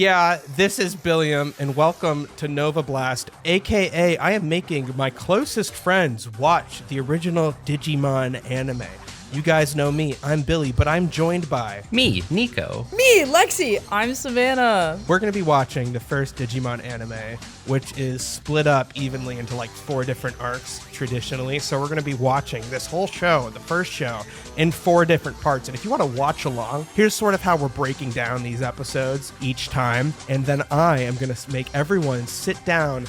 Yeah, this is Billiam, and welcome to Nova Blast, aka I am making my closest friends watch the original Digimon anime. You guys know me, I'm Billy, but I'm joined by... Me, Nico. Me, Lexi. I'm Savannah. We're going to be watching the first Digimon anime, which is split up evenly into like 4 different arcs traditionally. So we're going to be watching this whole show, the first show, in 4 different parts. And if you want to watch along, here's sort of how we're breaking down these episodes each time. And then I am going to make everyone sit down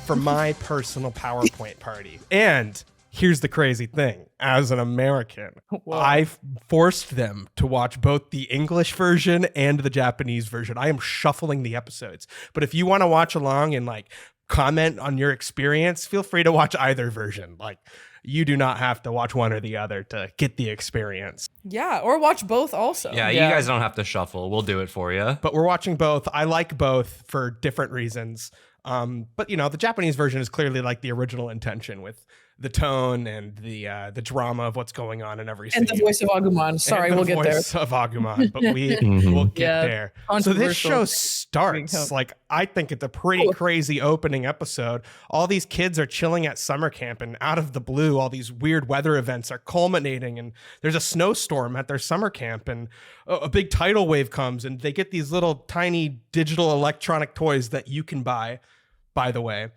for my personal PowerPoint party. And here's the crazy thing. As an American, I forced them to watch both the English version and the Japanese version. I am shuffling the episodes. But if you want to watch along and like comment on your experience, feel free to watch either version. Like, you do not have to watch one or the other to get the experience. Yeah, or watch both also. Yeah, you guys don't have to shuffle. We'll do it for you. But we're watching both. I like both for different reasons. But you know, the Japanese version is clearly like the original intention with the tone and the drama of what's going on in every scene. And the voice of Agumon. Sorry, we'll get there. The voice of Agumon, but we will get there. So this show starts, like, I think it's a pretty crazy opening episode. All these kids are chilling at summer camp, and out of the blue, all these weird weather events are culminating, and there's a snowstorm at their summer camp, and a big tidal wave comes, and they get these little tiny digital electronic toys that you can buy, by the way.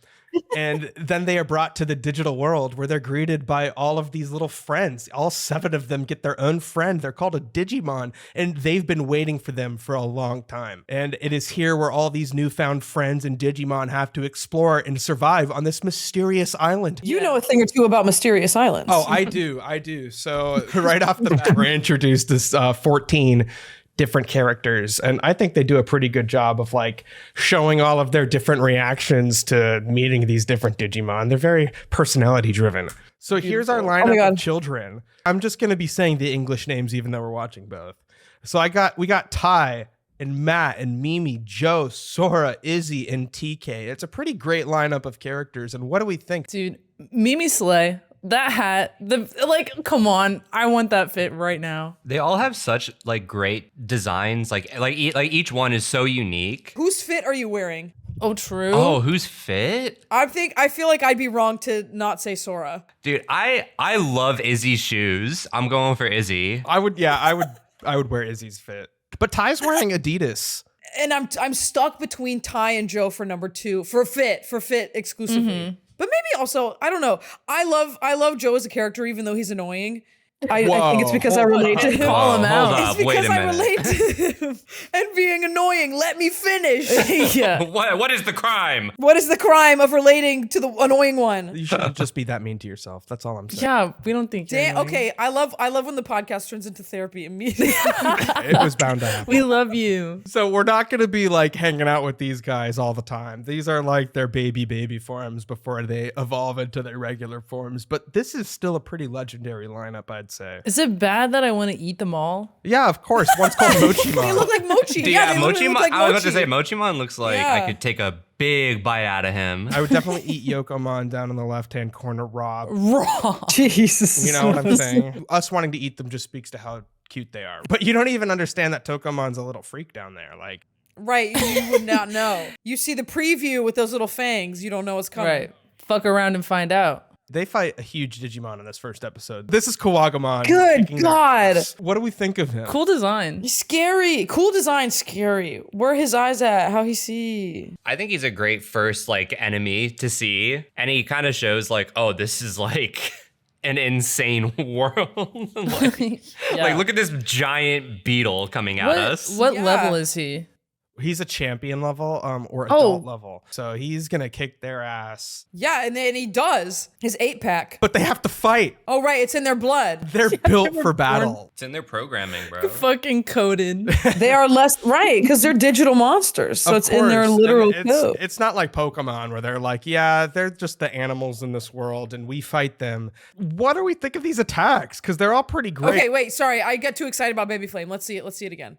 And then they are brought to the digital world where they're greeted by all of these little friends. All 7 of them get their own friend. They're called a Digimon, and they've been waiting for them for a long time. And it is here where all these newfound friends and Digimon have to explore and survive on this mysterious island. You know a thing or two about mysterious islands. Oh, I do. So right off the bat, we're introduced to 14 different characters, and I think they do a pretty good job of like showing all of their different reactions to meeting these different Digimon. They're very personality driven. So here's our lineup of children. I'm just going to be saying the English names even though we're watching both. So we got Tai and Matt and Mimi, Joe, Sora, Izzy, and TK. It's a pretty great lineup of characters. And what do we think? Dude, Mimi Slay. That hat, come on, I want that fit right now. They all have such like great designs. Like each one is so unique. Whose fit are you wearing? Oh, true. Oh, who's fit? I feel like I'd be wrong to not say Sora. Dude, I love Izzy's shoes. I'm going for Izzy. I would wear Izzy's fit. But Ty's wearing Adidas. And I'm stuck between Ty and Joe for number 2 for fit exclusively. Mm-hmm. But maybe also, I don't know. I love Joe as a character, even though he's annoying. I think it's because I relate to him. Call him out. It's because I relate to him and being annoying. Let me finish. Yeah. What is the crime? What is the crime of relating to the annoying one? You shouldn't just be that mean to yourself. That's all I'm saying. Yeah, we don't think you're annoying. Okay, I love when the podcast turns into therapy immediately. It was bound to happen. We love you. So we're not going to be like hanging out with these guys all the time. These are like their baby forms before they evolve into their regular forms. But this is still a pretty legendary lineup, I'd say. Is it bad that I want to eat them all? Yeah, of course. One's called Mochimon. They look like Mochi. Dude, yeah, they Mochimon. look like I was about Mochi. to say Mochimon looks like I could take a big bite out of him. I would definitely eat Yokomon down in the left-hand corner raw. Jesus. You know what I'm saying? Us wanting to eat them just speaks to how cute they are. But you don't even understand that Tokomon's a little freak down there. Like, right, you would not know. You see the preview with those little fangs, you don't know what's coming. Right. Fuck around and find out. they fight a huge Digimon in this first episode. This is Kawagamon. Good God. What do we think of him? Cool design. He's scary. Cool design, scary. Where are his eyes at? How he see? I think he's a great first like enemy to see. And he kind of shows like, oh, this is like an insane world. like look at this giant beetle coming at us. What level is he? He's a champion level or adult level. So he's going to kick their ass. Yeah, and then he does. His 8-pack. But they have to fight. Oh, right. It's in their blood. They're built for battle. It's in their programming, bro. Fucking coded. They are less, right, because they're digital monsters. So it's in their literal code. It's not like Pokemon where they're like, yeah, they're just the animals in this world and we fight them. What do we think of these attacks? Because they're all pretty great. Okay, wait, sorry. I got too excited about Baby Flame. Let's see it. Let's see it again.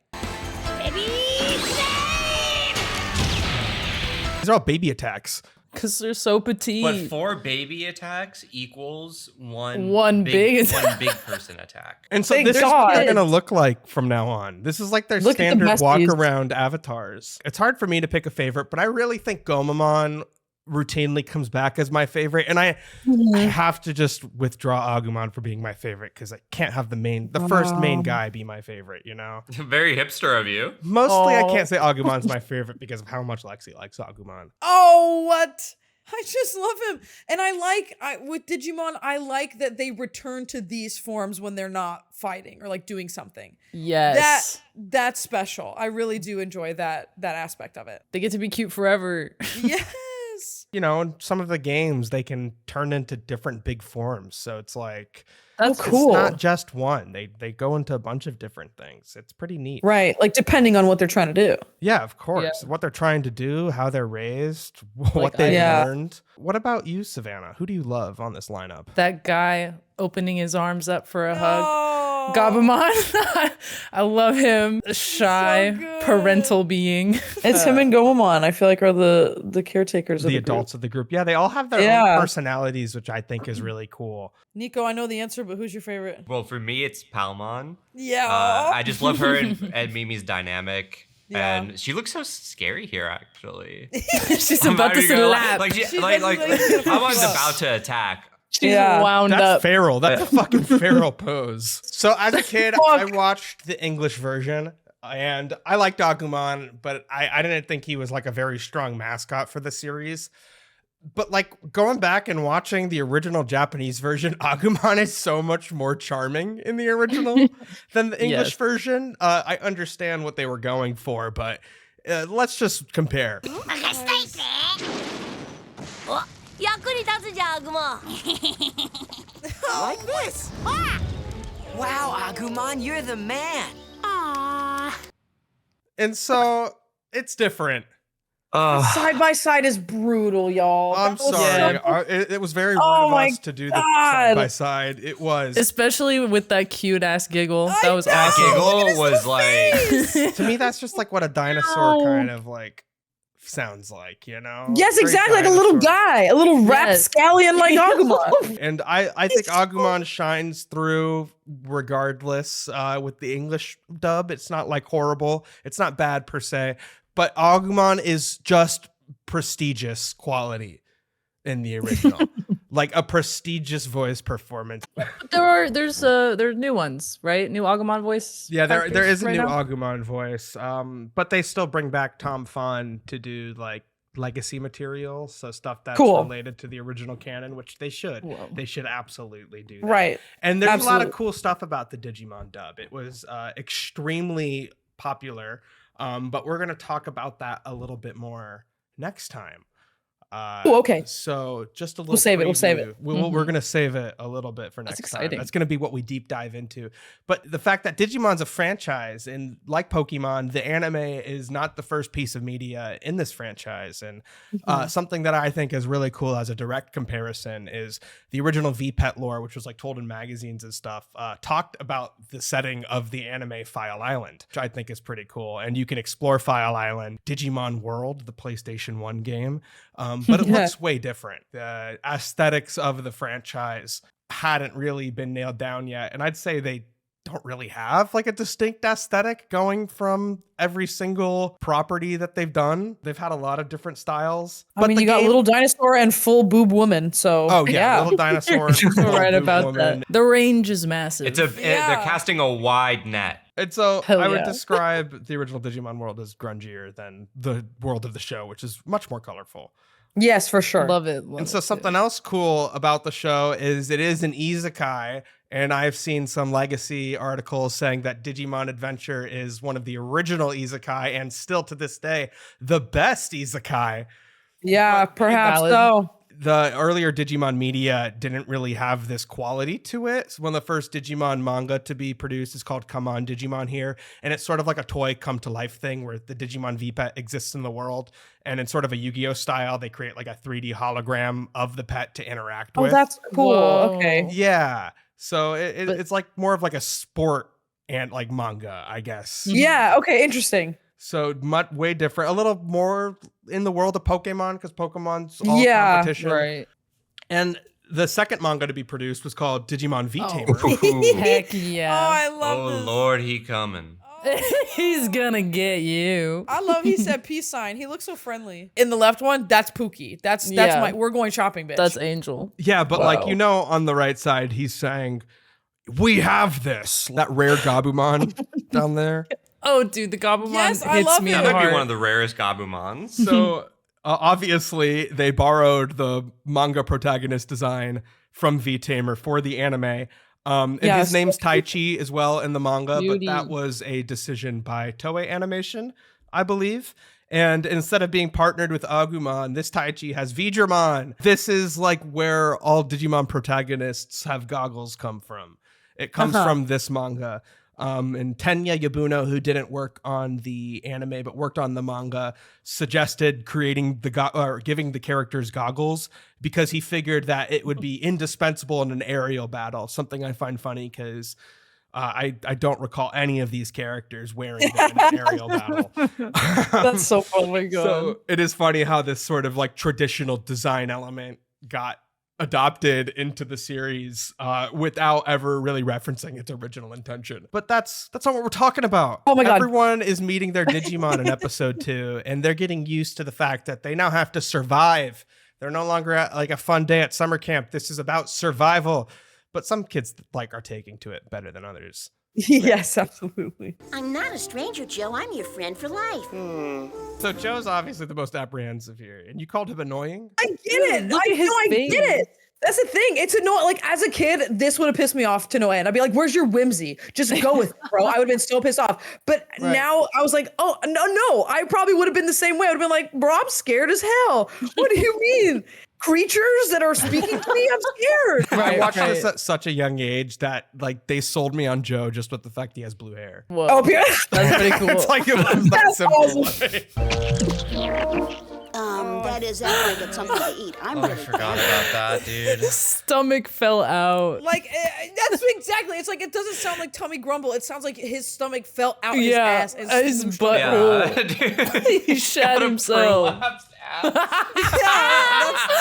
These are all baby attacks. Because they're so petite. But 4 baby attacks equals One big person attack. And so Thank this is what they're God. going to look like from now on. This is like their Look at the standard besties. walk-around avatars. It's hard for me to pick a favorite, but I really think Gomamon routinely comes back as my favorite. And I have to just withdraw Agumon for being my favorite because I can't have the first main guy be my favorite, you know? Very hipster of you. Mostly I can't say Agumon's my favorite because of how much Lexi likes Agumon. Oh, what? I just love him. And with Digimon, I like that they return to these forms when they're not fighting or like doing something. Yes. That's special. I really do enjoy that aspect of it. They get to be cute forever. Yes. You know, in some of the games, they can turn into different big forms. So it's like, That's cool. it's not just one. They go into a bunch of different things. It's pretty neat. Right. Like depending on what they're trying to do. Yeah, of course. Yeah. What they're trying to do, how they're raised, what they've learned. What about you, Savannah? Who do you love on this lineup? That guy opening his arms up for a hug. Oh. Gabumon. I love him. Shy, good. parental being. It's him and Gomamon, I feel like, are the caretakers of The the adults of the group. Yeah, they all have their own personalities, which I think is really cool. Nico, I know the answer, but who's your favorite? Well, for me, it's Palmon. Yeah. I just love her and Mimi's dynamic. Yeah. And she looks so scary here, actually. She's about to slap. Like, like Palmon's about to attack. She's wound That's up. feral. That's a fucking feral pose. So as a kid, I watched the English version and I liked Agumon, but I didn't think he was like a very strong mascot for the series. But like going back and watching the original Japanese version, Agumon is so much more charming in the original than the English version. I understand what they were going for, but let's just compare. Like this. Wow, Agumon, you're the man. And so it's different. Side by side is brutal, y'all. I'm That was sorry. so- It was very rude Oh of my us to do the God. side by side. It was. Especially with that cute ass giggle. That was know. awesome. Giggle was like, To me, that's just like what a dinosaur kind of like sounds like, you know? Yes, Very exactly. Like a little dinosaur. guy, a little rapscallion like Agumon. And I think Agumon shines through regardless with the English dub. It's not like horrible. It's not bad per se. But Agumon is just prestigious quality in the original. Like a prestigious voice performance. There's new ones, right? New Agumon voice. Yeah, there is a right new now? Agumon voice. But they still bring back Tom Fon to do like legacy material, so stuff that's related to the original canon, which they should. Whoa. They should absolutely do that. Right. And there's a lot of cool stuff about the Digimon dub. It was extremely popular. But we're going to talk about that a little bit more next time. Okay. So just a little. We'll save it. We'll preview. save it. We're going to save it a little bit for next time. exciting. That's going to be what we deep dive into. But the fact that Digimon's a franchise and like Pokemon, the anime is not the first piece of media in this franchise. And something that I think is really cool as a direct comparison is the original V-Pet lore, which was like told in magazines and stuff, talked about the setting of the anime File Island, which I think is pretty cool. And you can explore File Island, Digimon World, the PlayStation 1 game. But it looks way different. The aesthetics of the franchise hadn't really been nailed down yet. And I'd say they don't really have like a distinct aesthetic going from every single property that they've done. They've had a lot of different styles. I mean, you got Little Dinosaur and Full Boob Woman. So Little Dinosaur. You're right about that. The range is massive. They're casting a wide net. And so Hell I would yeah. describe the original Digimon world as grungier than the world of the show, which is much more colorful. Yes, for sure. Love it. And so something else cool about the show is it is an isekai, and I've seen some legacy articles saying that Digimon Adventure is one of the original isekai and still to this day the best isekai. Yeah, perhaps valid. so. The earlier Digimon media didn't really have this quality to it. So one of the first Digimon manga to be produced is called Come On Digimon Here. And it's sort of like a toy come to life thing where the Digimon V-Pet exists in the world. And in sort of a Yu-Gi-Oh style, they create like a 3D hologram of the pet to interact with. Oh, that's cool. Whoa. Okay. Yeah. So it's like more of like a sport and like manga, I guess. Yeah. Okay. Interesting. So way different, a little more in the world of Pokemon because Pokemon's all competition. Right. And the second manga to be produced was called Digimon V-Tamer. Heck Oh, yeah. I love Oh this. Lord, he coming. He's gonna get you. I love he said peace sign. He looks so friendly. In the left one, that's Pookie. That's Yeah. my we're going shopping, bitch. That's Angel. Yeah, but like, on the right side, he's saying, we have this. That rare Gabumon down there. Oh, dude, the Gabumon Yes, I hits love me it. in That the might be heart. one of the rarest Gabumons. So obviously, they borrowed the manga protagonist design from V-Tamer for the anime. And his name's Taichi as well in the manga, Beauty. but that was a decision by Toei Animation, I believe. And instead of being partnered with Agumon, this Taichi has Veedramon. This is like where all Digimon protagonists have goggles come from. It comes from this manga. And Tenya Yabuno, who didn't work on the anime but worked on the manga, suggested creating or giving the characters goggles because he figured that it would be indispensable in an aerial battle. Something I find funny because I don't recall any of these characters wearing them in an aerial battle. That's so funny. So it is funny how this sort of like traditional design element got adopted into the series without ever really referencing its original intention. But that's not what we're talking about. Oh my God. Everyone is meeting their Digimon in episode 2, and they're getting used to the fact that they now have to survive. They're no longer at like a fun day at summer camp. This is about survival. But some kids like are taking to it better than others. Yes, absolutely. I'm not a stranger, Joe. I'm your friend for life. So Joe's obviously the most apprehensive here, and you called him annoying? I get it. Look at his I face. get it. That's the thing. It's annoying. Like as a kid, this would have pissed me off to no end. I'd be like, "Where's your whimsy? Just go with it, bro." I would have been so pissed off. But now I was like, "Oh no!" I probably would have been the same way. I would have been like, "Bro, I'm scared as hell. What do you mean? Creatures that are speaking to me? I'm scared." I watched this at such a young age that like they sold me on Joe just with the fact he has blue hair. Whoa. Oh, yeah. That's pretty cool. It's like it was that That's simple. awesome. That is after I get something to eat. I'm Oh, I really forgot about that, dude. His stomach fell out. Like that's exactly. It's like it doesn't sound like tummy grumble. It sounds like his stomach fell out his Yeah, ass and his smooshed butt. up. Yeah, dude. He shat himself. Prolapsed ass.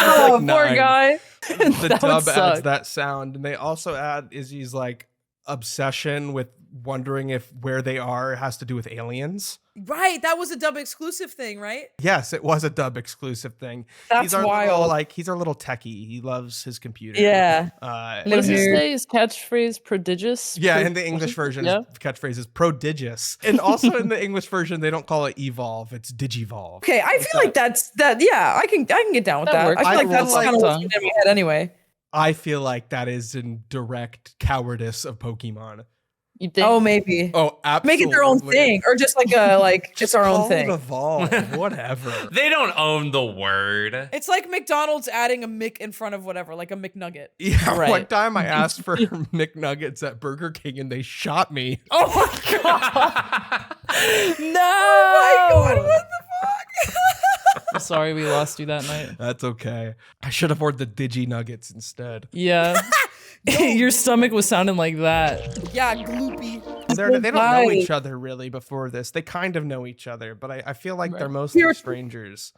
Oh, like poor 9. guy. The That would dub adds suck. that sound, and they also add Izzy's like obsession with wondering if where they are has to do with aliens. Right, that was a dub exclusive thing, right? Yes, it was a dub exclusive thing. That's he's our wild. He's our little techie. He loves his computer. Yeah. Uh, What does he Weird. say? His catchphrase prodigious? Yeah, in the English version, Yeah. his catchphrase is prodigious. And also in the English version, they don't call it evolve, it's digivolve. Okay, I feel like that's that. Yeah, I can get down with That that. works. I feel I like feel that's like- kind of what's in my head anyway. I feel like that is in direct cowardice of Pokemon. You think? Oh, maybe Oh, absolutely. make it their own thing, or just like it's our Call own it thing. evolve, whatever. They don't own the word. It's like McDonald's adding a Mick in front of whatever, like a McNugget. Yeah, Right. one time I asked for McNuggets at Burger King and they shot me. Oh my god! No! Oh my god! What the fuck? I'm sorry we lost you that night. That's okay. I should have ordered the Digi Nuggets instead. Yeah. Your stomach was sounding like that. Yeah, gloopy. They don't know each other really before this. They kind of know each other, but I feel like they're mostly Here- strangers.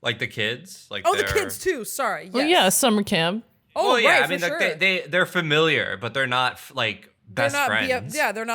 Like the kids. Like Oh, the they're- kids too. Sorry. Well, yes. yeah, summer camp. Oh, Well, yeah. right, I mean, for like sure. they're familiar, but they're not like best they're not, friends. Yeah, they're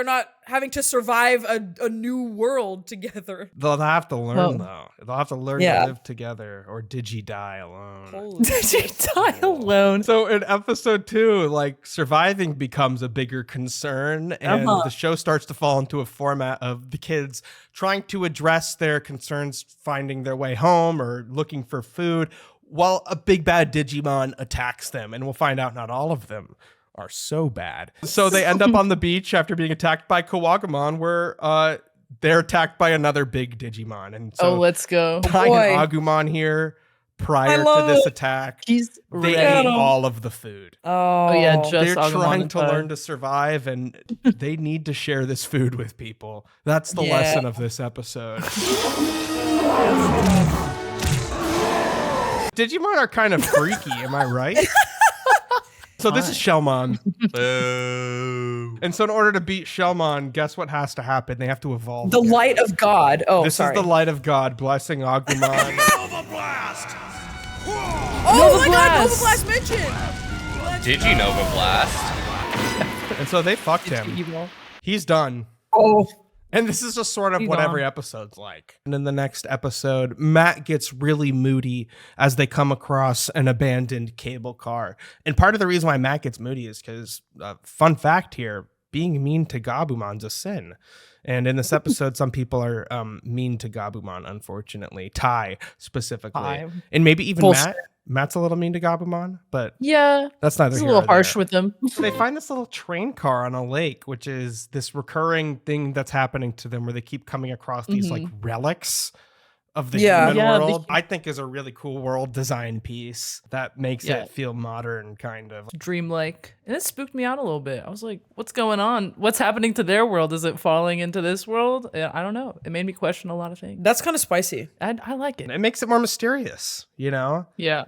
not having to survive a new world together. They'll have to learn Well, though. They'll have to learn Yeah. to live together or Digi die alone. Holy Did you die alone? So in episode 2, like surviving becomes a bigger concern, and the show starts to fall into a format of the kids trying to address their concerns, finding their way home or looking for food, while a big bad Digimon attacks them. And we'll find out not all of them are so bad. So they end up on the beach after being attacked by Kawagamon, where they're attacked by another big Digimon. And so Oh, let's go. Tying boy. and Agumon here prior to love this it. attack. He's They ready. ate all of the food. Oh, yeah, just They're Agumon trying and to Ty. learn to survive, and they need to share this food with people. That's the Yeah. lesson of this episode. Digimon are kind of freaky, am I right? So this is Shellmon. Boo. And so in order to beat Shellmon, guess what has to happen? They have to evolve. The again. light of God. Oh, This sorry. is the light of God blessing Agumon. Oh my God, Blast. Nova Blast mentioned. Diginova Blast. And so they fucked him. He's done. Oh, And this is just sort of He's what gone. every episode's like. And in the next episode, Matt gets really moody as they come across an abandoned cable car. And part of the reason why Matt gets moody is because, fun fact here, being mean to Gabumon's a sin. And in this episode, some people are mean to Gabumon, unfortunately. Tai, specifically. Tai. And maybe even Bullshit. Matt. Matt's a little mean to Gabumon, but Yeah. that's neither It's a here little nor harsh there. with him. So they find this little train car on a lake, which is this recurring thing that's happening to them where they keep coming across these like relics of the Yeah. human Yeah, world. I think is a really cool world design piece that makes Yeah. it feel modern, kind of. Dreamlike. And it spooked me out a little bit. I was like, what's going on? What's happening to their world? Is it falling into this world? I don't know. It made me question a lot of things. that's kind of spicy. I like it. It makes it more mysterious, you know? Yeah.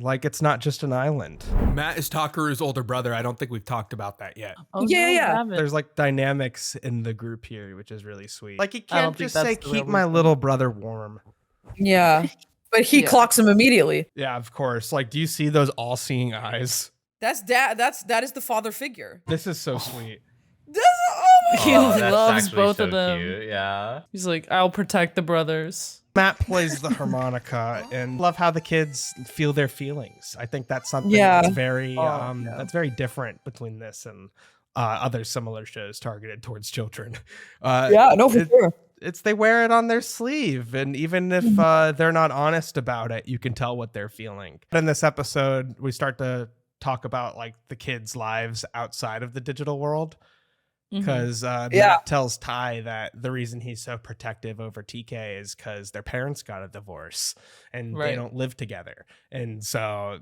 Like it's not just an island. Matt is Takaru's older brother. I don't think we've talked about that yet. Oh, Yeah, no, yeah. I haven't. There's like dynamics in the group here, which is really sweet. Like you I don't can't think just say, that's the real keep my reason. little brother warm. Yeah, but he Yeah. clocks him immediately. Yeah, of course. Like, do you see those all-seeing eyes? That's that is the father figure. This is so sweet. This, oh my He God. That's loves actually both so of them. Cute. Yeah. He's like, I'll protect the brothers. Matt plays the harmonica and love how the kids feel their feelings. I think that's something Yeah. that's very different between this and other similar shows targeted towards children. Yeah, no, for sure. It's they wear it on their sleeve, and even if they're not honest about it, you can tell what they're feeling. In this episode, we start to talk about like the kids' lives outside of the digital world. Because Matt tells Ty that the reason he's so protective over TK is because their parents got a divorce and they Right. don't live together. And so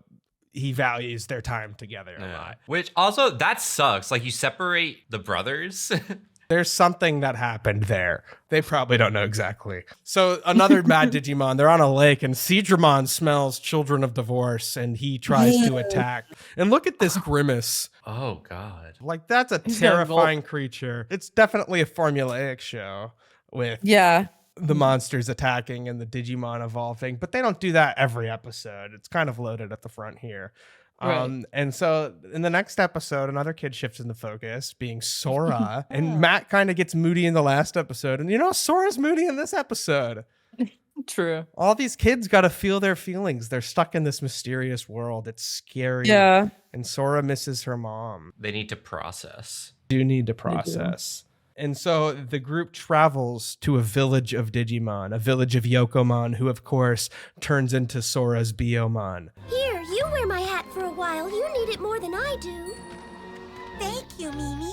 he values their time together a lot. Which also, that sucks. Like, you separate the brothers. There's something that happened there. They probably don't know exactly. So another mad Digimon, they're on a lake and Seadramon smells children of divorce and he tries to attack. And look at this grimace. Oh, God. Like that's a got a terrifying creature. It's definitely a formulaic show with Yeah, the monsters attacking and the Digimon evolving, but they don't do that every episode. It's kind of loaded at the front here. Right. And so in the next episode, another kid shifts into focus, being Sora. And Matt kind of gets moody in the last episode. And you know, Sora's moody in this episode. True. All these kids got to feel their feelings. They're stuck in this mysterious world. It's scary. yeah. And Sora misses her mom. They need to process. Do need to process. And so the group travels to a village of Digimon, a village of Yokomon, who of course turns into Sora's Biomon. Here, you wear my hat for a while. You need it more than I do. Thank you, Mimi.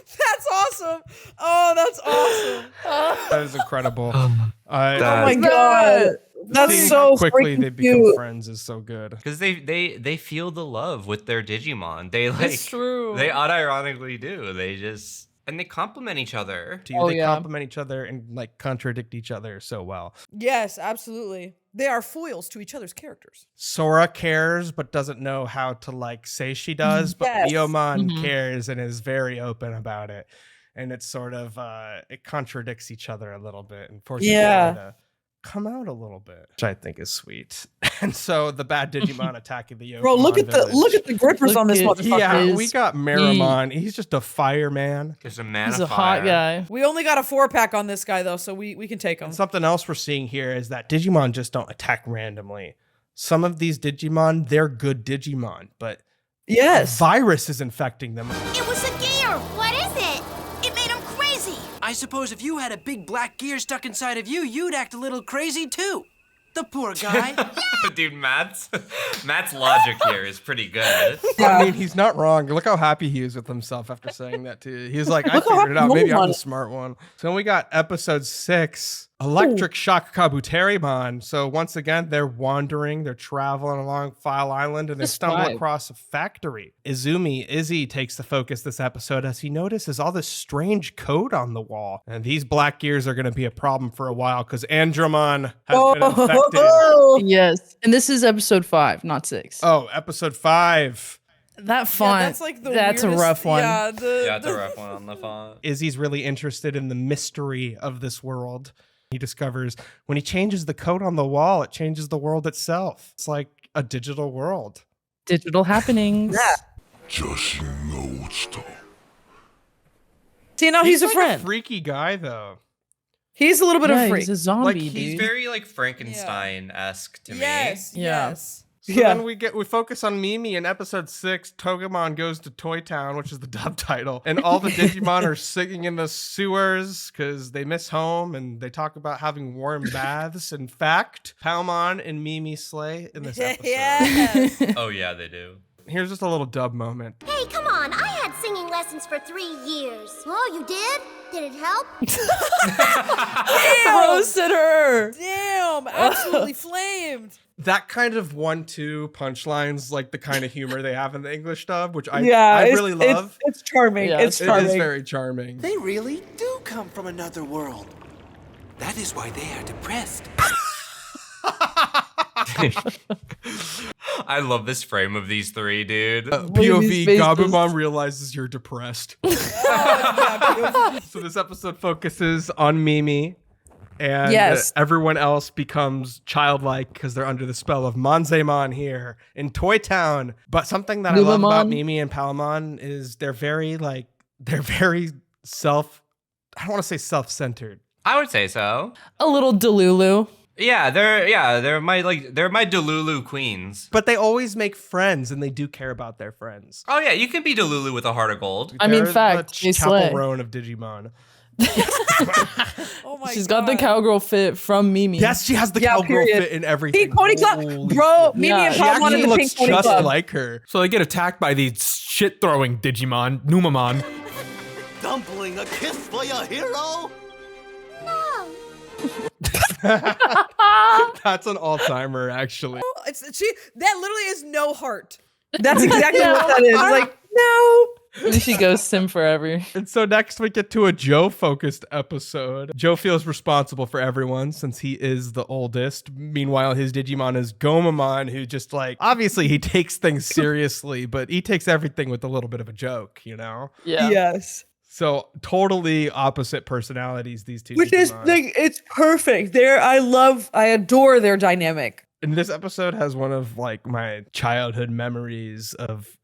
That's awesome. Oh, that's awesome. That is incredible. Oh my God, that's Seeing so how quickly freaking they become cute. friends is so good. Because they feel the love with their Digimon. They like It's true. They unironically do. They just and they complement each other. They yeah. complement each other and like contradict each other so well. Yes, absolutely. They are foils to each other's characters. Sora cares but doesn't know how to like say she does, but Yes. Biomon cares and is very open about it. And it's sort of it contradicts each other a little bit and forces Yeah. Sora to come out a little bit, which I think is sweet. And so the bad Digimon attacking the Yokomon Bro, look at the grippers Look on this at- motherfucker. Yeah, we got Meramon. He's just a fireman. There's a man He's of a hot fire. guy. We only got a 4-pack on this guy though, so we can take him. And something else we're seeing here is that Digimon just don't attack randomly. Some of these Digimon, they're good Digimon, but a Yes. virus is infecting them. It was a gear. What is it? It made him crazy. I suppose if you had a big black gear stuck inside of you, you'd act a little crazy too. The poor guy. Dude, Matt's logic here is pretty good. I mean, he's not wrong. Look how happy he is with himself after saying that too. He's like, I Look how figured it out. happy Maybe I'm Monomon the is. smart one. So we got episode 6. Electric Shock Kabuterimon. So once again, they're wandering, they're traveling along File Island, and they stumble across a factory. Izzy takes the focus this episode as he notices all this strange code on the wall. And these black gears are going to be a problem for a while because Andromon has been infected. Yes. And this is episode 5, not 6. Oh, episode 5. That font, that's like the that's weirdest, a rough one. Yeah, It's a rough one on the font. Izzy's really interested in the mystery of this world. He discovers when he changes the code on the wall, it changes the world itself. It's like a digital world. Digital happenings. See, now he's a like friend. A freaky guy, though. He's a little bit of a freak. He's a zombie, Like, dude. He's very like Frankenstein-esque to me. Yes. So then we focus on Mimi in episode 6. Togemon goes to Toy Town, which is the dub title, and all the Digimon are singing in the sewers because they miss home, and they talk about having warm baths. In fact, Palmon and Mimi slay in this episode. Yes. Oh yeah, they do. Here's just a little dub moment. Hey, come on. I had singing lessons for 3 years. Oh, you did? Did it help? Roasted her. Damn, absolutely flamed. That kind of 1-2 punchlines, like the kind of humor they have in the English dub, which I it's- really love. It's charming. Yeah, it's It charming. is very charming. They really do come from another world. That is why they are depressed. I love this frame of these three, dude. POV, faces. Gabumon realizes you're depressed. So this episode focuses on Mimi, and Yes. everyone else becomes childlike because they're under the spell of Manzemon here in Toy Town. But something that I love about Lumamon. Mimi and Palmon is they're very I don't want to say self-centered. I would say so. A little Delulu. Yeah, they're my Delulu queens. But they always make friends, and they do care about their friends. Oh yeah, you can be Delulu with a heart of gold. I mean, They're fact, the they slay. Chaperone of Digimon. Oh my She's God. got the cowgirl fit from Mimi. Yes, she has the Yeah, cowgirl period. fit in everything. Pink Pony Club. Holy Bro, shit. Mimi Yeah. and She Pop wanted actually the looks Pink Pony just Club. like her. So they get attacked by these shit-throwing Digimon, Numamon. Dumpling, a kiss for your hero? No. That's an all-timer, actually. That literally is no heart. That's exactly what that is. Like, no. And she ghosts him forever. And so next we get to a Joe-focused episode. Joe feels responsible for everyone since he is the oldest. Meanwhile, his Digimon is Gomamon, who just like, obviously he takes things seriously, but he takes everything with a little bit of a joke, you know? Yeah. Yes. So totally opposite personalities, these two Which is Digimon. like, it's perfect. I adore their dynamic. And this episode has one of like my childhood memories of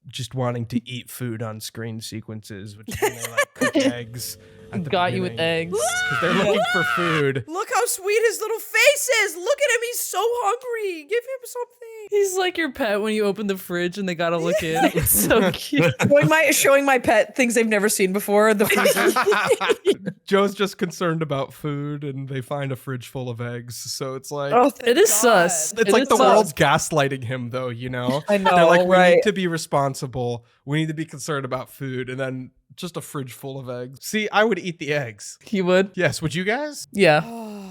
just wanting to eat food on screen sequences, which is when they like cook eggs. at the Got you with beginning. eggs. 'Cause they're looking for food. Look how sweet his little face is. Look at him. He's so hungry. Give him something. He's like your pet when you open the fridge and they gotta look in. It's so cute. Showing my pet things they've never seen before. The freezer. Joe's just concerned about food, and they find a fridge full of eggs. So it's like Oh, thank It is God. sus. it's It like is the sus. world's gaslighting him, though. You know, I know, They're like, we right? need to be responsible. We need to be concerned about food, and then just a fridge full of eggs. See, I would eat the eggs. He would. Yes, would you guys? Yeah.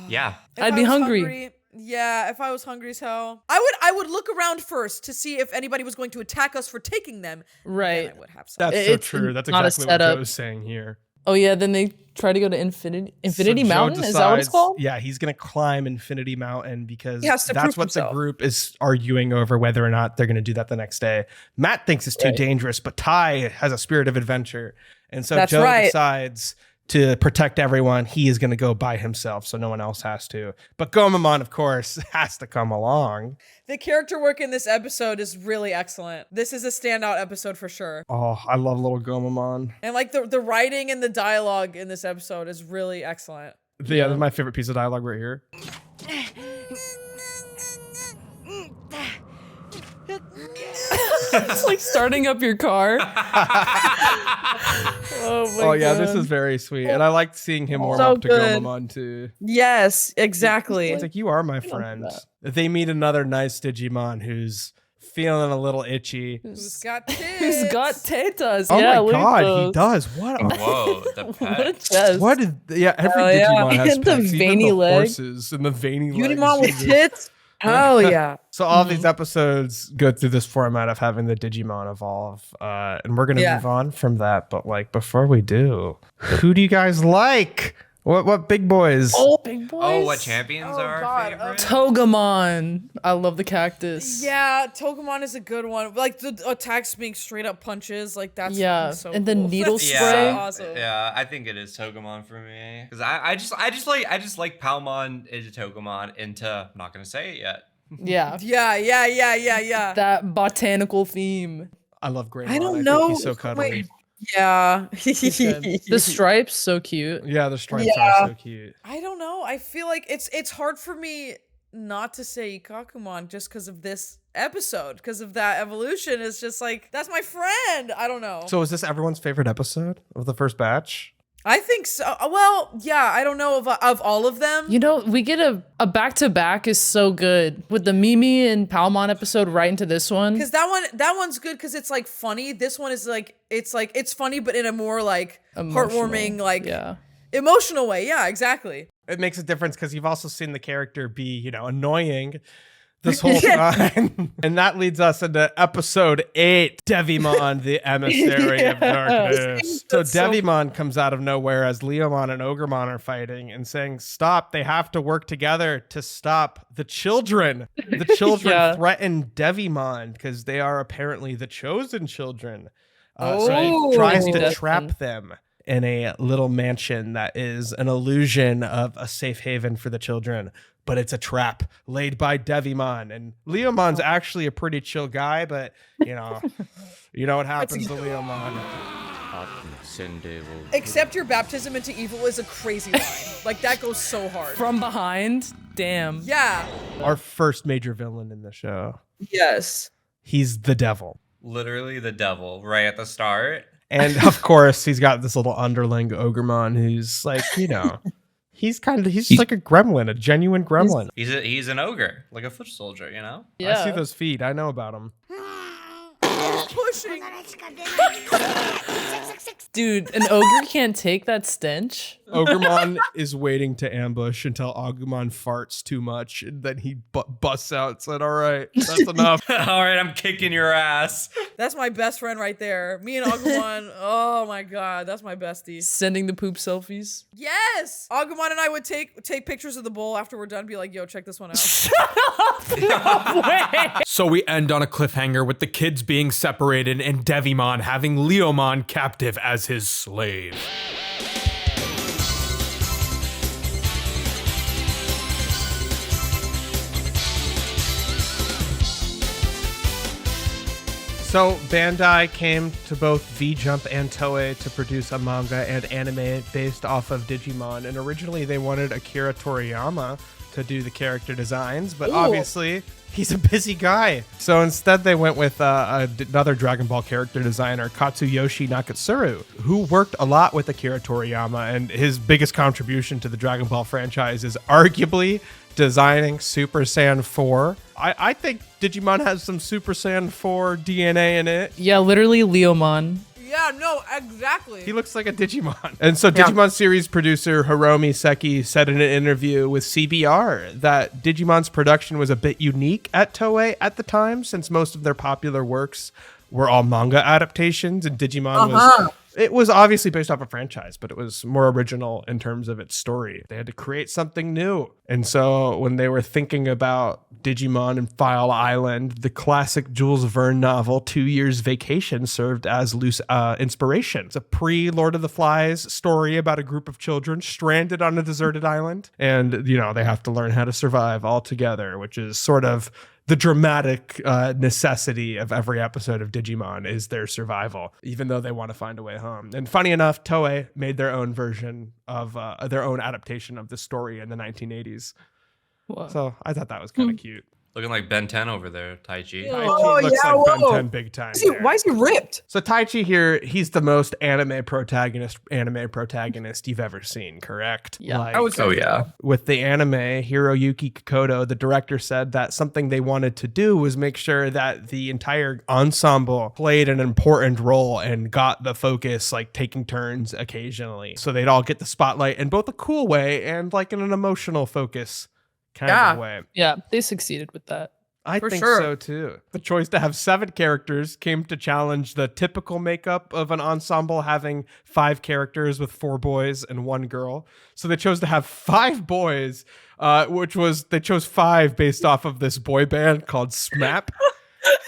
Yeah. If I'd I be was hungry. Yeah, if I was hungry as hell, I would look around first to see if anybody was going to attack us for taking them. Right. Then I would have some. That's so It's true. That's not a exactly what setup. Joe's saying here. Oh yeah. Then they try to go to Infinity So Joe Mountain. Is that what it's decides- called? Yeah, he's gonna climb Infinity Mountain because He has to that's prove what the himself. group is arguing over whether or not they're gonna do that the next day. Matt thinks it's too Right. dangerous, but Ty has a spirit of adventure, and so That's Joe right. decides to protect everyone. He is gonna go by himself, so no one else has to. But Gomamon, of course, has to come along. The character work in this episode is really excellent. This is a standout episode for sure. Oh, I love little Gomamon. And like the writing and the dialogue in this episode is really excellent. Yeah, that's my favorite piece of dialogue right here. It's like starting up your car. Oh my Oh yeah, God. this is very sweet, and I like seeing him warm So up to good. Gomamon too. Yes, exactly. It's like, you are my friend. They meet another nice Digimon who's feeling a little itchy. Who's got tits? Who's got tetas? Oh yeah, my look at god, those. he does. What? Whoa, the What a pet. chest. What is? Yeah, every Oh, yeah. Digimon has The pets, even veiny the leg. horses and the veiny legs. Unimon with Jesus. tits? Hell yeah. So all these episodes go through this format of having the Digimon evolve, and we're gonna Yeah. move on from that. But like before we do, who do you guys like? What big boys? Oh, big boys. Oh, what champions Oh, are God, favorite? Togemon. I love the cactus. Yeah, Togemon is a good one. Like the attacks being straight up punches, like that's Yeah, fucking so and the cool. needle That's spray. So awesome. Yeah, I think it is Togemon for me because I just like Palmon into Togemon into I'm not gonna say it yet. Yeah. Yeah. That botanical theme. I love Greymon. I don't think know. He's so cuddly. Wait. Yeah. He's good. The stripes, so cute. Yeah, the stripes Yeah. are so cute. I don't know. I feel like it's hard for me not to say Ikakumon just because of this episode, because of that evolution. It's just like that's my friend. I don't know. So is this everyone's favorite episode of the first batch? I think so. Well, yeah. I don't know of all of them. You know, we get a back-to-back is so good with the Mimi and Palmon episode right into this one. Because that one's good because it's like funny. This one is like it's funny, but in a more like Emotional. heartwarming, like Yeah. emotional way. Yeah, exactly. It makes a difference because you've also seen the character be, annoying this whole time. And that leads us into episode 8, Devimon, the Emissary of Darkness. So That's so Devimon comes out of nowhere as Leomon and Ogremon are fighting and saying, stop, they have to work together to stop the children. The children Yeah. threaten Devimon because they are apparently the chosen children. So Oh. he tries Maybe to that's trap fun. them in a little mansion that is an illusion of a safe haven for the children, but it's a trap laid by Devimon. And Leomon's actually a pretty chill guy, but you know what happens to Leomon. Accept your baptism into evil is a crazy line. Like that goes so hard. From behind. Damn. Yeah. Our first major villain in the show. Yes. He's the devil. Literally the devil right at the start. And of course, he's got this little underling Ogremon who's like, he's just like a gremlin, a genuine gremlin. He's an ogre, like a foot soldier, Yeah. I see those feet. I know about them. Pushing. Dude, an ogre can't take that stench. Ogremon is waiting to ambush until Agumon farts too much, and then he busts out and said, all right, that's enough. All right, I'm kicking your ass. That's my best friend right there. Me and Agumon. Oh my god, that's my bestie. Sending the poop selfies. Yes. Agumon and I would take pictures of the bowl after we're done. Be like, yo, check this one out. So we end on a cliffhanger with the kids being separated and Devimon having Leomon captive as his slave. So Bandai came to both V-Jump and Toei to produce a manga and anime based off of Digimon, and originally they wanted Akira Toriyama to do the character designs, but obviously he's a busy guy. So instead they went with another Dragon Ball character designer, Katsuyoshi Nakatsuru, who worked a lot with Akira Toriyama, and his biggest contribution to the Dragon Ball franchise is arguably designing Super Saiyan 4. I think Digimon has some Super Saiyan 4 DNA in it. Yeah, literally Leomon. Yeah, no, exactly. He looks like a Digimon. And so Digimon series producer Hiromi Seki said in an interview with CBR that Digimon's production was a bit unique at Toei at the time, since most of their popular works were all manga adaptations, and Digimon was obviously based off a franchise, but it was more original in terms of its story. They had to create something new. And so when they were thinking about Digimon and File Island, the classic Jules Verne novel 2 Years Vacation served as loose inspiration. It's a pre-Lord of the Flies story about a group of children stranded on a deserted island, and they have to learn how to survive all together, which is sort of the dramatic necessity of every episode of Digimon is their survival, even though they want to find a way home. And funny enough, Toei made their own version of their own adaptation of the story in the 1980s. Wow. So I thought that was kind of cute. Looking like Ben 10 over there, Taichi. Taichi looks like Ben 10 big time. Why is he ripped? So Taichi here, he's the most anime protagonist you've ever seen, correct? Yeah. Like, I would say yeah. with the anime, Hiroyuki Kikoto, the director, said that something they wanted to do was make sure that the entire ensemble played an important role and got the focus, like taking turns occasionally. So they'd all get the spotlight in both a cool way and like in an emotional focus kind of way. Yeah, they succeeded with that. I For think sure. so too. The choice to have 7 characters came to challenge the typical makeup of an ensemble having 5 characters with 4 boys and 1 girl. So they chose to have 5 boys, they chose 5 based off of this boy band called SMAP.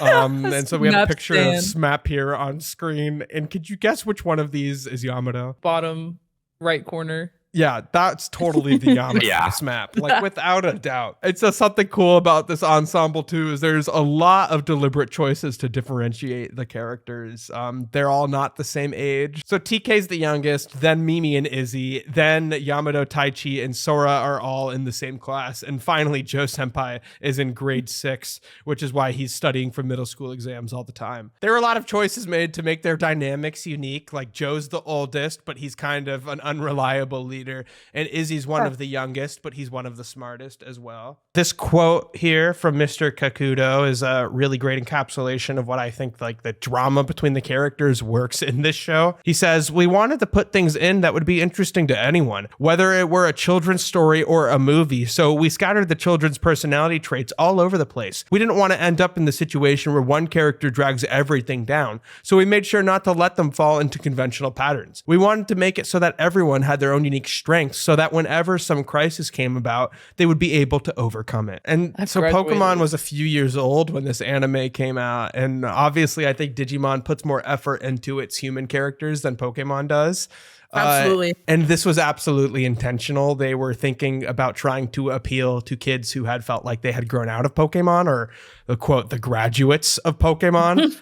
And so we have a picture of SMAP here on screen. And could you guess which one of these is Yamato? Bottom right corner. Yeah, that's totally the Yamato SMAP, like without a doubt. It's something cool about this ensemble too, is there's a lot of deliberate choices to differentiate the characters. They're all not the same age. So TK's the youngest, then Mimi and Izzy, then Yamato, Taichi, and Sora are all in the same class. And finally, Joe Senpai is in grade 6, which is why he's studying for middle school exams all the time. There are a lot of choices made to make their dynamics unique. Like Joe's the oldest, but he's kind of an unreliable leader. And Izzy's one of the youngest, but he's one of the smartest as well. This quote here from Mr. Kakudo is a really great encapsulation of what I think like the drama between the characters works in this show. He says, "We wanted to put things in that would be interesting to anyone, whether it were a children's story or a movie. So we scattered the children's personality traits all over the place. We didn't want to end up in the situation where one character drags everything down. So we made sure not to let them fall into conventional patterns. We wanted to make it so that everyone had their own unique strengths so that whenever some crisis came about, they would be able to overcome it." And so Pokemon was a few years old when this anime came out. And obviously, I think Digimon puts more effort into its human characters than Pokemon does. Absolutely. And this was absolutely intentional. They were thinking about trying to appeal to kids who had felt like they had grown out of Pokemon, or the quote, the graduates of Pokemon.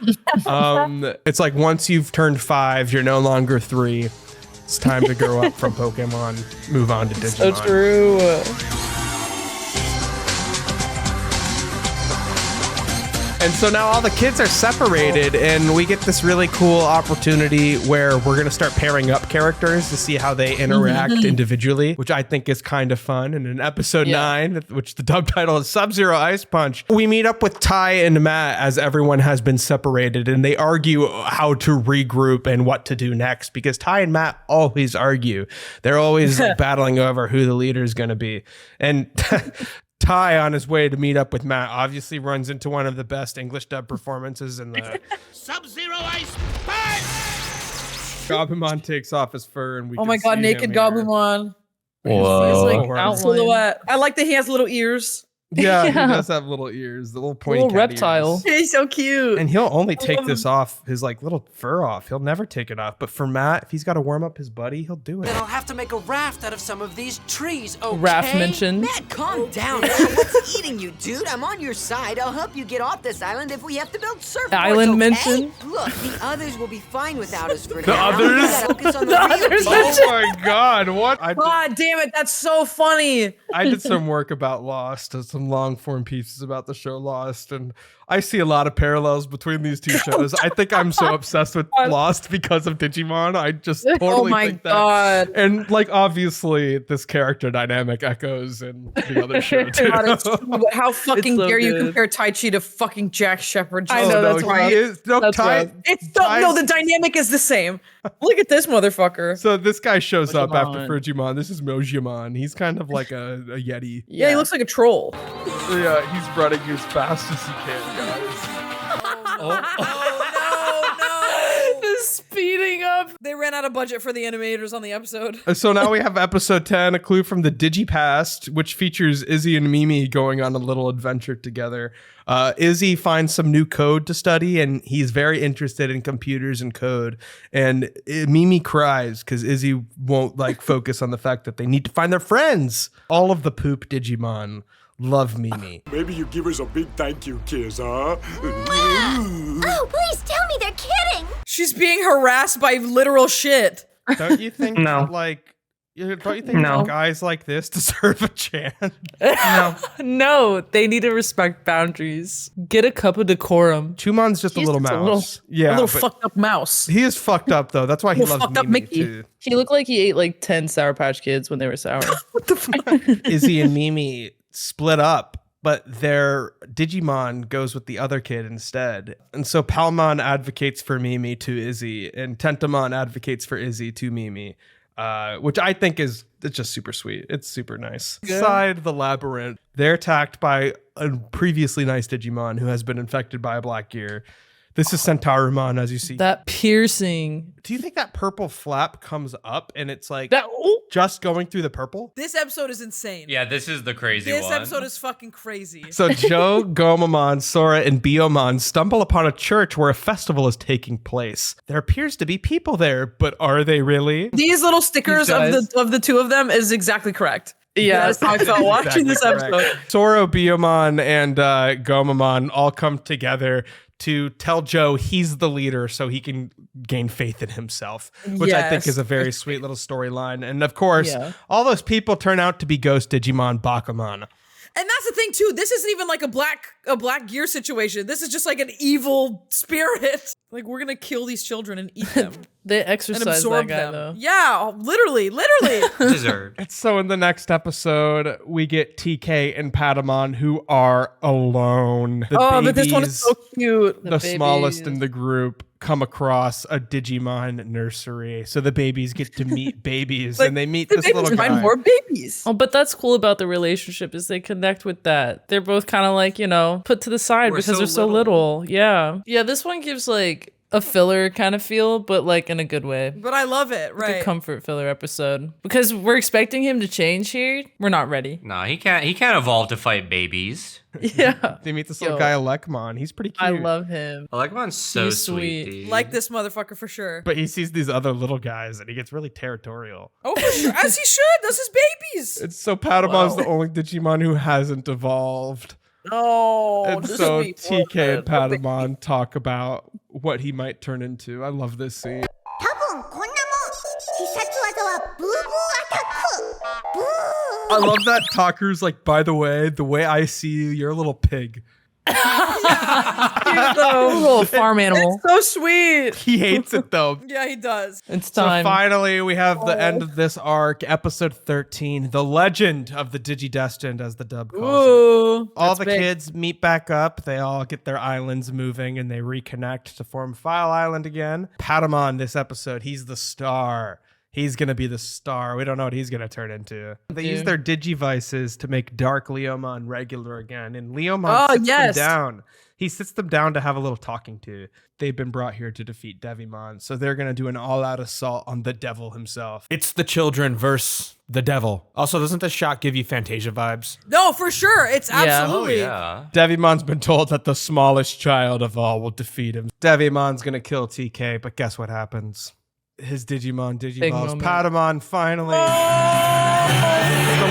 It's like once you've turned 5, you're no longer 3. It's time to grow up from Pokemon, move on to Digimon. So true. And so now all the kids are separated, and we get this really cool opportunity where we're going to start pairing up characters to see how they interact individually, which I think is kind of fun. And in episode 9, which the dub title is Sub-Zero Ice Punch, we meet up with Ty and Matt as everyone has been separated, and they argue how to regroup and what to do next, because Ty and Matt always argue. They're always battling over who the leader is going to be. And Ty, on his way to meet up with Matt, obviously runs into one of the best English dub performances in the Sub-Zero Ice Punch! Gabumon takes off his fur, and we Oh my god, naked Gabumon. Whoa. He's like Whoa. outline. Silhouette. I like that he has little ears. Yeah, he Yeah. does have little ears, the little pointy Little cat reptile. ears. He's so cute. And he'll only take this off, his like little fur off. He'll never take it off. But for Matt, if he's got to warm up his buddy, he'll do it. Then I'll have to make a raft out of some of these trees, okay? Raph mentioned. Matt, calm down. What's eating you, dude? I'm on your side. I'll help you get off this island if we have to build surfboards, Island okay? mention? Look, the others will be fine without us for The now. others? We gotta focus on the The real others deal. mention? Oh my god, what? God damn it, that's so funny. I did some work about Lost, some long form pieces about the show Lost, and I see a lot of parallels between these two shows. I think I'm so obsessed with Lost because of Digimon. I just totally Oh my think that. god. And like obviously this character dynamic echoes in the other show too. God, it's true, but how fucking so dare you good. compare Tai Chi to fucking Jack Shepard? I Oh, know, no, that's he right. is- no, That's Ty- right. It's no, the dynamic is the same. Look at this motherfucker. So this guy shows up after Mojimon. Frigimon. This is Mojimon. He's kind of like a Yeti. Yeah, he looks like a troll. Yeah, he's running as fast as he can, guys. The speeding up. They ran out of budget for the animators on the episode. So now we have episode 10, a clue from the DigiPast, which features Izzy and Mimi going on a little adventure together. Izzy finds some new code to study, and he's very interested in computers and code. And Mimi cries because Izzy won't like focus on the fact that they need to find their friends. All of the poop Digimon love Mimi. Maybe you give us a big thank you kiss, huh? Oh, please tell me they're kidding. She's being harassed by literal shit. Don't you think No. that, like, Don't you think guys like this deserve a chance? No, they need to respect boundaries. Get a cup of decorum. Chumon's just a little mouse. A little fucked up mouse. He is fucked up though. That's why he loves fucked up Mimi Mickey. too. He looked like he ate like 10 Sour Patch Kids when they were sour. What the fuck? Izzy and Mimi split up, but their Digimon goes with the other kid instead. And so Palmon advocates for Mimi to Izzy, and Tentamon advocates for Izzy to Mimi, which I think it's just super sweet. It's super nice. Inside the labyrinth, they're attacked by a previously nice Digimon who has been infected by a black gear. This is Centaurumon, as you see. That piercing. Do you think that purple flap comes up and it's like That just going through the purple? This episode is insane. Yeah, this is the crazy This one. episode is fucking crazy. So Joe, Gomamon, Sora, and Biyomon stumble upon a church where a festival is taking place. There appears to be people there, but are they really? These little stickers of the two of them is exactly correct. Yeah, that's how I felt watching this episode. Sora, Biyomon, and Gomamon all come together to tell Joe he's the leader so he can gain faith in himself, which I think is a very sweet little storyline. And of course, all those people turn out to be Ghost Digimon Bakuman. And that's the thing too. This isn't even like a black gear situation. This is just like an evil spirit. Like we're gonna kill these children and eat them. They exercise and absorb that guy them. though. Yeah, literally. Deserved. So in the next episode, we get TK and Patamon who are alone. But this one is so cute. The smallest in the group come across a Digimon nursery. So the babies get to meet babies and they meet this little guy. Find more babies. Oh, but that's cool about the relationship is they connect with that. They're both kind of like, put to the side because they're so little. Yeah. Yeah, this one gives like a filler kind of feel, but like in a good way. But I love it, right? Like a comfort filler episode. Because we're expecting him to change here. We're not ready. No, he can't evolve to fight babies. Yeah. They meet this little guy, Alekmon. He's pretty cute. I love him. Alekmon's so He's sweet. sweet. Like this motherfucker for sure. But he sees these other little guys and he gets really territorial. Oh, for sure. As he should. Those his babies. It's so Patamon's the only Digimon who hasn't evolved. Oh, And so TK and Patamon talk about what he might turn into. I love this scene. 多分こんなもん必殺技はブーブーアタックブー I love that Taku's like, by the way I see you, you're a little pig. He's a little farm animal. It's so sweet. He hates it though. Yeah, he does. It's So time. finally, we have the end of this arc, episode 13, The Legend of the Digidestined, as the dub calls it. Ooh. All the kids meet back up. They all get their islands moving and they reconnect to form File Island again. Patamon, this episode, he's the star. He's going to be the star. We don't know what he's going to turn into. They use their Digivices to make Dark Leomon regular again. And Leomon sits them down. He sits them down to have a little talking to. They've been brought here to defeat Devimon. So they're going to do an all-out assault on the devil himself. It's the children versus the devil. Also, doesn't this shot give you Fantasia vibes? No, for sure. It's absolutely. Oh, yeah. Devimon's been told that the smallest child of all will defeat him. Devimon's going to kill TK, but guess what happens? His Digimon Digivolves. Patamon finally. The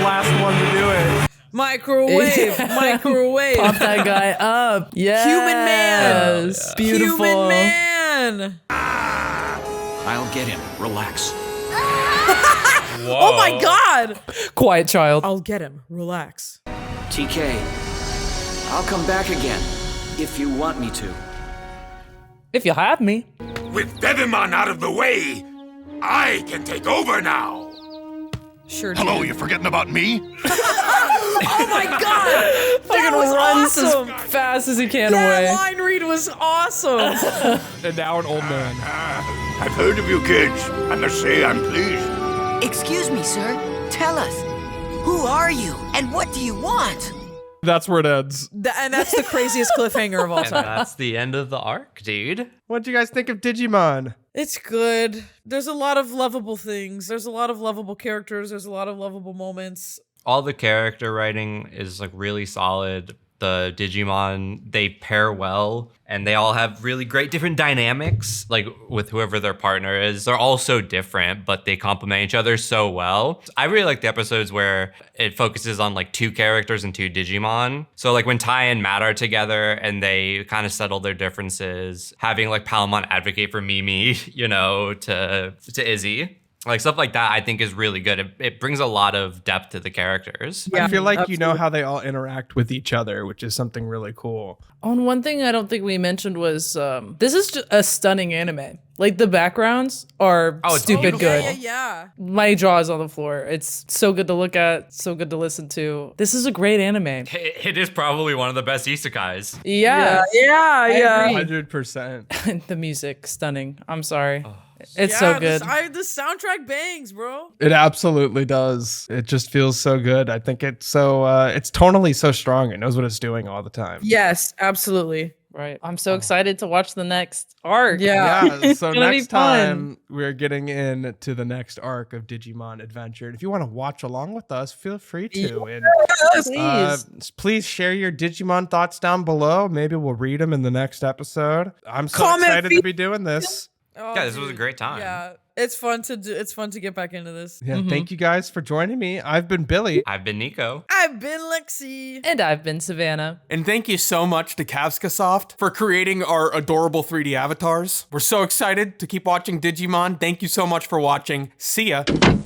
last one to do it. Microwave. Microwave. Pop that guy up. Yes. Human man. Yes. Beautiful. Human man. I'll get him. Relax. Whoa. Oh my god. Quiet child. I'll get him. Relax. TK, I'll come back again if you want me to. If you have me. With Devimon out of the way, I can take over now. Sure. Hello, dude. you forgetting about me? Oh my god. That Fucking was runs awesome. as fast as he can That away. line read was awesome. And now an old man. I've heard of you kids. I must say I'm pleased. Excuse me, sir. Tell us, who are you and what do you want? That's where it ends. And that's the craziest cliffhanger of all And time. that's the end of the arc, dude. What'd you guys think of Digimon? It's good. There's a lot of lovable things. There's a lot of lovable characters. There's a lot of lovable moments. All the character writing is like really solid. The Digimon, they pair well and they all have really great different dynamics, like with whoever their partner is. They're all so different, but they complement each other so well. I really like the episodes where it focuses on like two characters and two Digimon. So like when Tai and Matt are together and they kind of settle their differences, having like Palamon advocate for Mimi, to Izzy. Like stuff like that, I think is really good. It brings a lot of depth to the characters. I feel like you know how they all interact with each other, which is something really cool. On one thing I don't think we mentioned was this is just a stunning anime. Like the backgrounds are stupid good. Yeah. My jaw is on the floor. It's so good to look at, so good to listen to. This is a great anime. It is probably one of the best isekais. Yeah. 100%. The music, stunning. I'm sorry. It's so good. The soundtrack bangs, bro. It absolutely does. It just feels so good. I think it's so it's tonally so strong. It knows what it's doing all the time. Yes, absolutely. Right. I'm so excited to watch the next arc. Yeah. So gonna next be fun. time we're getting into the next arc of Digimon Adventure. And if you want to watch along with us, feel free to. And please share your Digimon thoughts down below. Maybe we'll read them in the next episode. I'm so excited to be doing this. Oh, Yeah, this was a great time. Yeah, it's fun to do. It's fun to get back into this. Yeah, thank you guys for joining me. I've been Billy. I've been Nico. I've been Lexi. And I've been Savannah. And thank you so much to Kavskasoft for creating our adorable 3D avatars. We're so excited to keep watching Digimon. Thank you so much for watching. See ya.